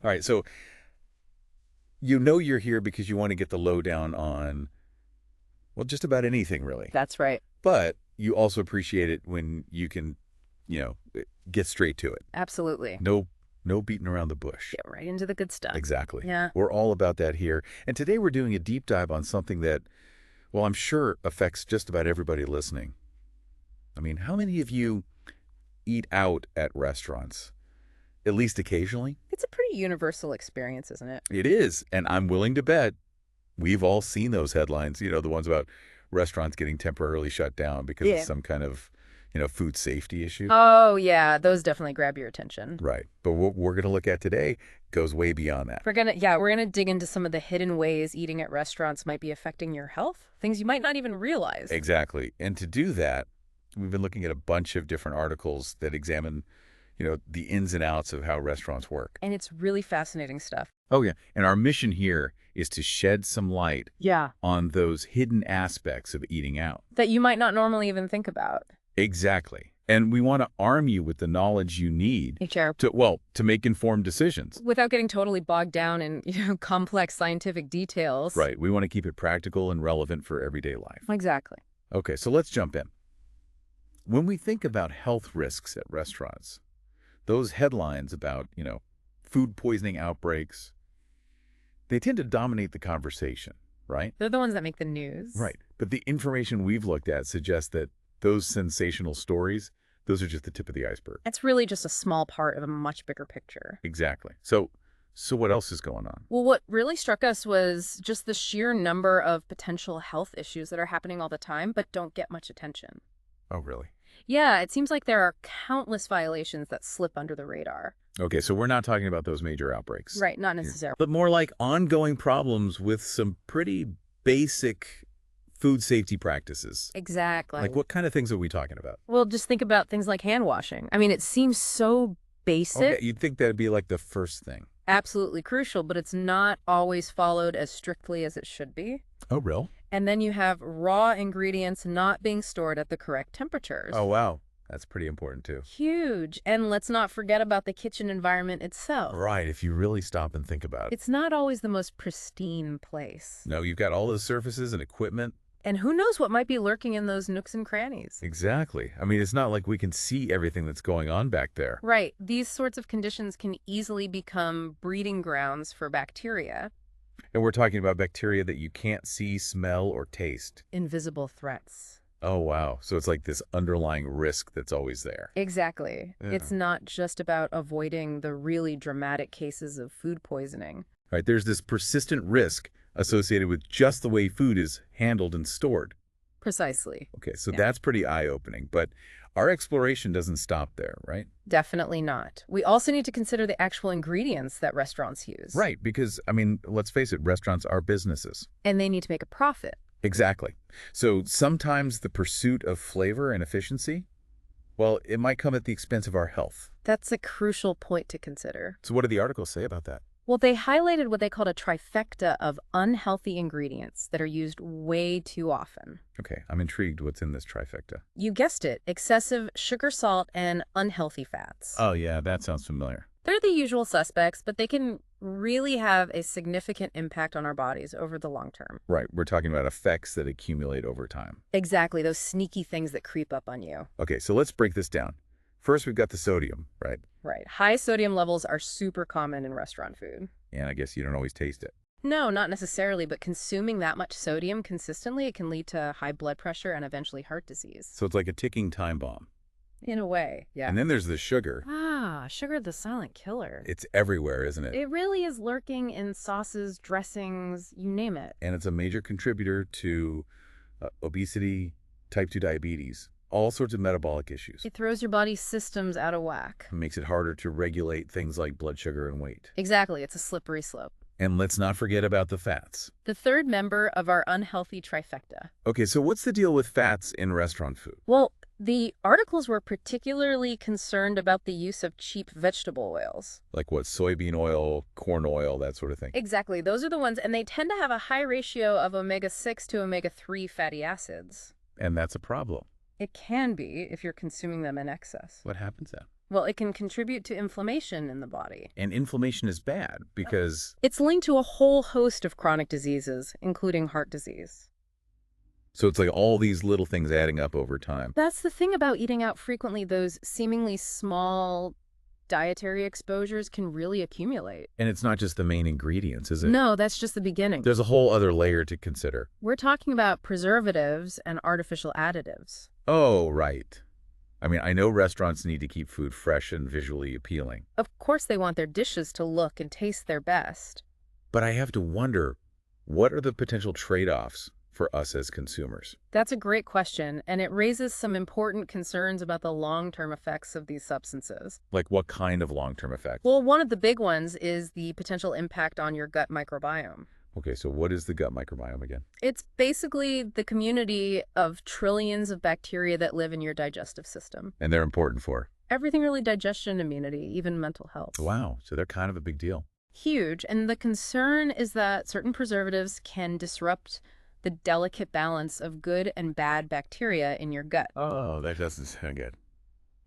All right, so you know you're here because you want to get the lowdown on, well, just about anything, really. That's right. But you also appreciate it when you can, you know, get straight to it. Absolutely. No, no beating around the bush. Get right into the good stuff. Exactly. Yeah. We're all about that here. And today we're doing a deep dive on something that, well, I'm sure affects just about everybody listening. I mean, how many of you eat out at restaurants? At least occasionally? It's a pretty universal experience, isn't it? It is. And I'm willing to bet we've all seen those headlines, the ones about restaurants getting temporarily shut down because of Yeah. some kind of, food safety issue. Oh, yeah. Those definitely grab your attention. Right. But what we're going to look at today goes way beyond that. We're gonna dig into some of the hidden ways eating at restaurants might be affecting your health, things you might not even realize. Exactly. And to do that, we've been looking at a bunch of different articles that examine, the ins and outs of how restaurants work. And it's really fascinating stuff. Oh, yeah. And our mission here is to shed some light Yeah. on those hidden aspects of eating out. That you might not normally even think about. Exactly. And we want to arm you with the knowledge you need HR. to make informed decisions. Without getting totally bogged down in, complex scientific details. Right. We want to keep it practical and relevant for everyday life. Exactly. Okay, so let's jump in. When we think about health risks at restaurants, those headlines about, food poisoning outbreaks, they tend to dominate the conversation, right? They're the ones that make the news. Right. But the information we've looked at suggests that those sensational stories, those are just the tip of the iceberg. It's really just a small part of a much bigger picture. Exactly. So what else is going on? Well, what really struck us was just the sheer number of potential health issues that are happening all the time, but don't get much attention. Oh, really? Yeah, it seems like there are countless violations that slip under the radar. Okay, so we're not talking about those major outbreaks. Right, not necessarily. But more like ongoing problems with some pretty basic food safety practices. Exactly. Like what kind of things are we talking about? Well, just think about things like hand washing. I mean, it seems so basic. Okay, you'd think that'd be like the first thing. Absolutely crucial, but it's not always followed as strictly as it should be. Oh, real? And then you have raw ingredients not being stored at the correct temperatures. Oh, wow. That's pretty important too. Huge. And let's not forget about the kitchen environment itself. Right, if you really stop and think about it. It's not always the most pristine place. No, you've got all those surfaces and equipment. And who knows what might be lurking in those nooks and crannies. Exactly. I mean, it's not like we can see everything that's going on back there. Right. These sorts of conditions can easily become breeding grounds for bacteria. And we're talking about bacteria that you can't see, smell, or taste. Invisible threats. Oh, wow. So it's like this underlying risk that's always there. Exactly. Yeah. It's not just about avoiding the really dramatic cases of food poisoning. Right, there's this persistent risk associated with just the way food is handled and stored. Precisely. Okay, so Yeah. that's pretty eye-opening, but our exploration doesn't stop there, right? Definitely not. We also need to consider the actual ingredients that restaurants use. Right, because, I mean, let's face it, restaurants are businesses. And they need to make a profit. Exactly. So sometimes the pursuit of flavor and efficiency, well, it might come at the expense of our health. That's a crucial point to consider. So what do the articles say about that? Well, they highlighted what they called a trifecta of unhealthy ingredients that are used way too often. Okay, I'm intrigued what's in this trifecta. You guessed it, excessive sugar, salt, and unhealthy fats. Oh, yeah, that sounds familiar. They're the usual suspects, but they can really have a significant impact on our bodies over the long term. Right, we're talking about effects that accumulate over time. Exactly, those sneaky things that creep up on you. Okay, so let's break this down. First, we've got the sodium, right? Right. High sodium levels are super common in restaurant food. And I guess you don't always taste it. No, not necessarily, but consuming that much sodium consistently, it can lead to high blood pressure and eventually heart disease. So it's like a ticking time bomb. In a way, yeah. And then there's the sugar. Ah, sugar the silent killer. It's everywhere, isn't it? It really is lurking in sauces, dressings, you name it. And it's a major contributor to obesity, type 2 diabetes, all sorts of metabolic issues. It throws your body's systems out of whack. It makes it harder to regulate things like blood sugar and weight. Exactly, it's a slippery slope. And let's not forget about the fats. The third member of our unhealthy trifecta. Okay, so what's the deal with fats in restaurant food? Well, the articles were particularly concerned about the use of cheap vegetable oils. Like what, soybean oil, corn oil, that sort of thing? Exactly, those are the ones, and they tend to have a high ratio of omega-6 to omega-3 fatty acids. And that's a problem. It can be if you're consuming them in excess. What happens then? Well, it can contribute to inflammation in the body. And inflammation is bad because... It's linked to a whole host of chronic diseases, including heart disease. So it's like all these little things adding up over time. That's the thing about eating out frequently. Those seemingly small dietary exposures can really accumulate. And it's not just the main ingredients, is it? No, that's just the beginning. There's a whole other layer to consider. We're talking about preservatives and artificial additives. Oh, right. I mean, I know restaurants need to keep food fresh and visually appealing. Of course they want their dishes to look and taste their best. But I have to wonder, what are the potential trade-offs for us as consumers? That's a great question, and it raises some important concerns about the long-term effects of these substances. Like what kind of long-term effect? Well, one of the big ones is the potential impact on your gut microbiome. Okay, so what is the gut microbiome again? It's basically the community of trillions of bacteria that live in your digestive system. And they're important for? Everything really: digestion, immunity, even mental health. Wow, so they're kind of a big deal. Huge. And the concern is that certain preservatives can disrupt the delicate balance of good and bad bacteria in your gut. Oh, that doesn't sound good.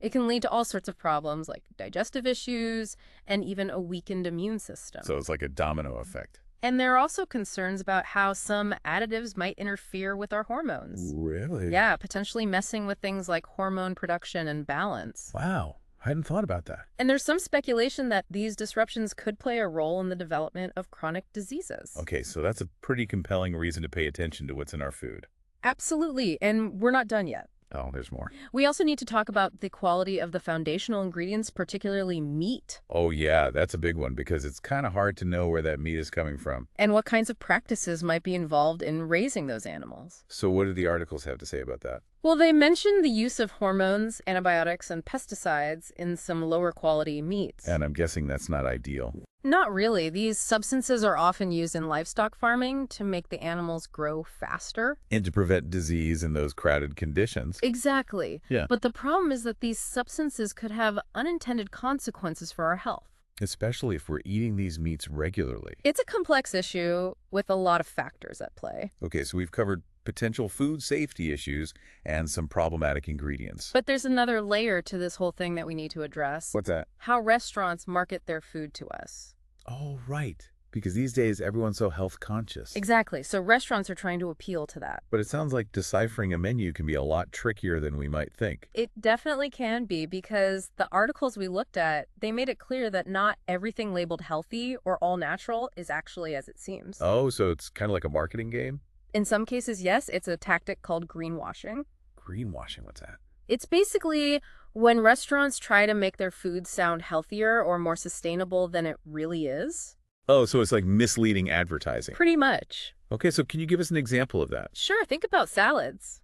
It can lead to all sorts of problems like digestive issues and even a weakened immune system. So it's like a domino effect. And there are also concerns about how some additives might interfere with our hormones. Really? Yeah, potentially messing with things like hormone production and balance. Wow, I hadn't thought about that. And there's some speculation that these disruptions could play a role in the development of chronic diseases. Okay, so that's a pretty compelling reason to pay attention to what's in our food. Absolutely, and we're not done yet. Oh, there's more. We also need to talk about the quality of the foundational ingredients, particularly meat. Oh, yeah, that's a big one because it's kind of hard to know where that meat is coming from. And what kinds of practices might be involved in raising those animals. So what do the articles have to say about that? Well, they mention the use of hormones, antibiotics, and pesticides in some lower quality meats. And I'm guessing that's not ideal. Not really. These substances are often used in livestock farming to make the animals grow faster. And to prevent disease in those crowded conditions. Exactly. Yeah. But the problem is that these substances could have unintended consequences for our health. Especially if we're eating these meats regularly. It's a complex issue with a lot of factors at play. Okay, so we've covered potential food safety issues and some problematic ingredients. But there's another layer to this whole thing that we need to address. What's that? How restaurants market their food to us. Oh, right. Because these days everyone's so health conscious. Exactly. So restaurants are trying to appeal to that. But it sounds like deciphering a menu can be a lot trickier than we might think. It definitely can be, because the articles we looked at, they made it clear that not everything labeled healthy or all natural is actually as it seems. Oh, so it's kind of like a marketing game? In some cases, yes, it's a tactic called greenwashing. Greenwashing, what's that? It's basically when restaurants try to make their food sound healthier or more sustainable than it really is. Oh, so it's like misleading advertising. Pretty much. Okay, so can you give us an example of that? Sure, think about salads.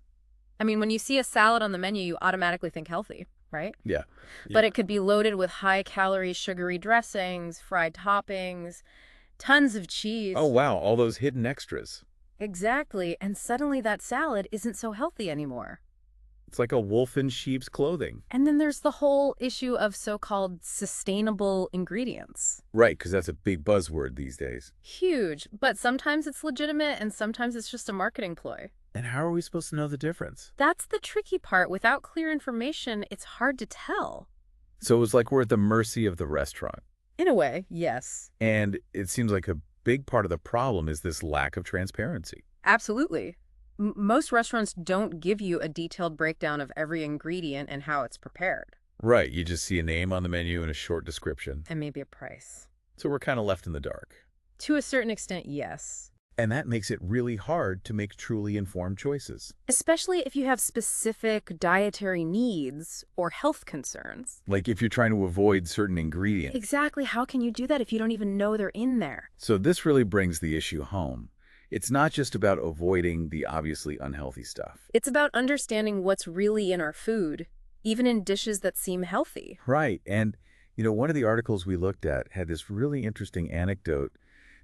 I mean, when you see a salad on the menu, you automatically think healthy, right? Yeah. But it could be loaded with high-calorie, sugary dressings, fried toppings, tons of cheese. Oh, wow, all those hidden extras. Exactly, and suddenly that salad isn't so healthy anymore. It's like a wolf in sheep's clothing. And then there's the whole issue of so-called sustainable ingredients. Right, because that's a big buzzword these days. Huge, but sometimes it's legitimate and sometimes it's just a marketing ploy. And how are we supposed to know the difference? That's the tricky part. Without clear information, it's hard to tell. So it's like we're at the mercy of the restaurant. In a way, yes. And it seems like a big part of the problem is this lack of transparency. Absolutely. Most restaurants don't give you a detailed breakdown of every ingredient and how it's prepared. Right, you just see a name on the menu and a short description. And maybe a price. So we're kind of left in the dark. To a certain extent, yes. And that makes it really hard to make truly informed choices. Especially if you have specific dietary needs or health concerns. Like if you're trying to avoid certain ingredients. Exactly. How can you do that if you don't even know they're in there? So this really brings the issue home. It's not just about avoiding the obviously unhealthy stuff. It's about understanding what's really in our food, even in dishes that seem healthy. Right. And, one of the articles we looked at had this really interesting anecdote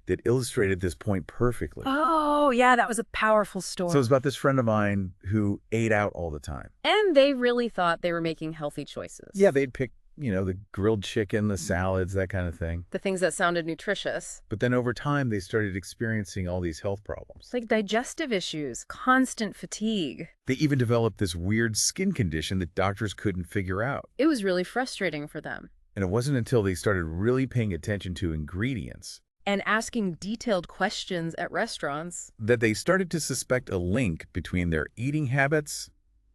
that illustrated this point perfectly. Oh, yeah, that was a powerful story. So it was about this friend of mine who ate out all the time. And they really thought they were making healthy choices. Yeah, they'd pick The grilled chicken, the salads, that kind of thing. The things that sounded nutritious. But then over time, they started experiencing all these health problems. Like digestive issues, constant fatigue. They even developed this weird skin condition that doctors couldn't figure out. It was really frustrating for them. And it wasn't until they started really paying attention to ingredients And asking detailed questions at restaurants. that they started to suspect a link between their eating habits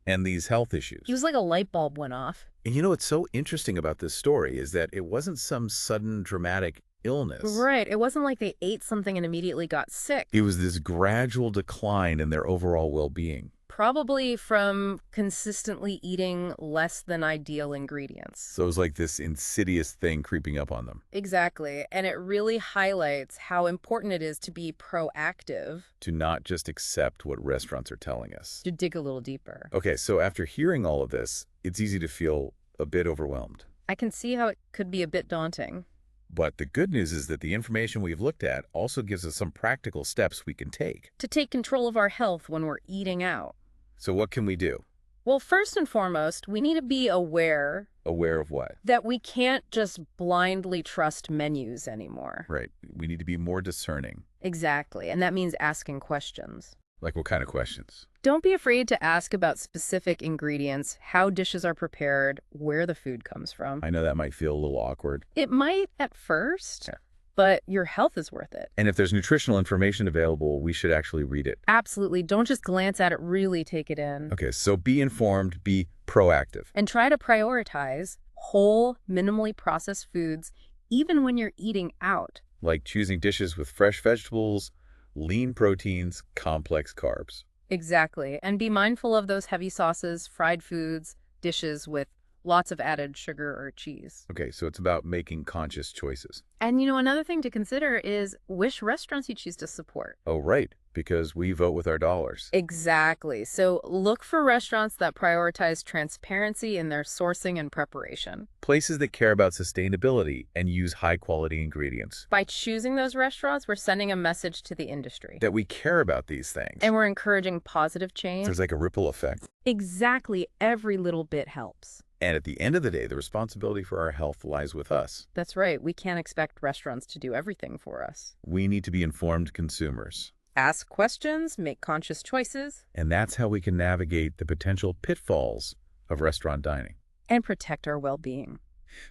and these health issues. It was like a light bulb went off. And what's so interesting about this story is that it wasn't some sudden dramatic illness. Right. It wasn't like they ate something and immediately got sick. It was this gradual decline in their overall well-being. Probably from consistently eating less than ideal ingredients. So it was like this insidious thing creeping up on them. Exactly. And it really highlights how important it is to be proactive. To not just accept what restaurants are telling us. To dig a little deeper. Okay, so after hearing all of this, it's easy to feel a bit overwhelmed. I can see how it could be a bit daunting. But the good news is that the information we've looked at also gives us some practical steps we can take. To take control of our health when we're eating out. So what can we do? Well, first and foremost, we need to be aware. Aware of what? That we can't just blindly trust menus anymore. Right. We need to be more discerning. Exactly. And that means asking questions. Like what kind of questions? Don't be afraid to ask about specific ingredients, how dishes are prepared, where the food comes from. I know that might feel a little awkward. It might at first, Yeah. but your health is worth it. And if there's nutritional information available, we should actually read it. Absolutely. Don't just glance at it, really take it in. Okay, so be informed, be proactive. And try to prioritize whole, minimally processed foods, even when you're eating out. Like choosing dishes with fresh vegetables, lean proteins, complex carbs. Exactly. And be mindful of those heavy sauces, fried foods, dishes with lots of added sugar or cheese. Okay, so it's about making conscious choices. And another thing to consider is which restaurants you choose to support. Oh, right, because we vote with our dollars. Exactly. So look for restaurants that prioritize transparency in their sourcing and preparation. Places that care about sustainability and use high-quality ingredients. By choosing those restaurants, we're sending a message to the industry. That we care about these things. And we're encouraging positive change. There's like a ripple effect. Exactly. Every little bit helps. And at the end of the day, the responsibility for our health lies with us. That's right. We can't expect restaurants to do everything for us. We need to be informed consumers. Ask questions, make conscious choices. And that's how we can navigate the potential pitfalls of restaurant dining. And protect our well-being.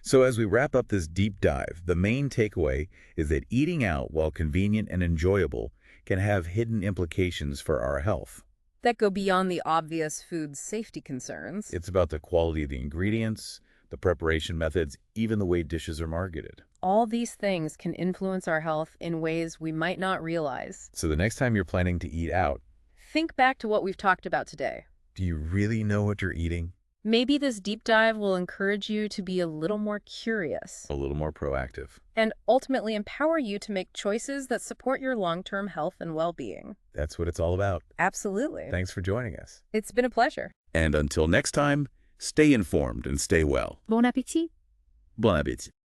So as we wrap up this deep dive, the main takeaway is that eating out, while convenient and enjoyable, can have hidden implications for our health. That go beyond the obvious food safety concerns. It's about the quality of the ingredients, the preparation methods, even the way dishes are marketed. All these things can influence our health in ways we might not realize. So the next time you're planning to eat out, think back to what we've talked about today. Do you really know what you're eating? Maybe this deep dive will encourage you to be a little more curious. A little more proactive. And ultimately empower you to make choices that support your long-term health and well-being. That's what it's all about. Absolutely. Thanks for joining us. It's been a pleasure. And until next time, stay informed and stay well. Bon appétit. Bon appétit.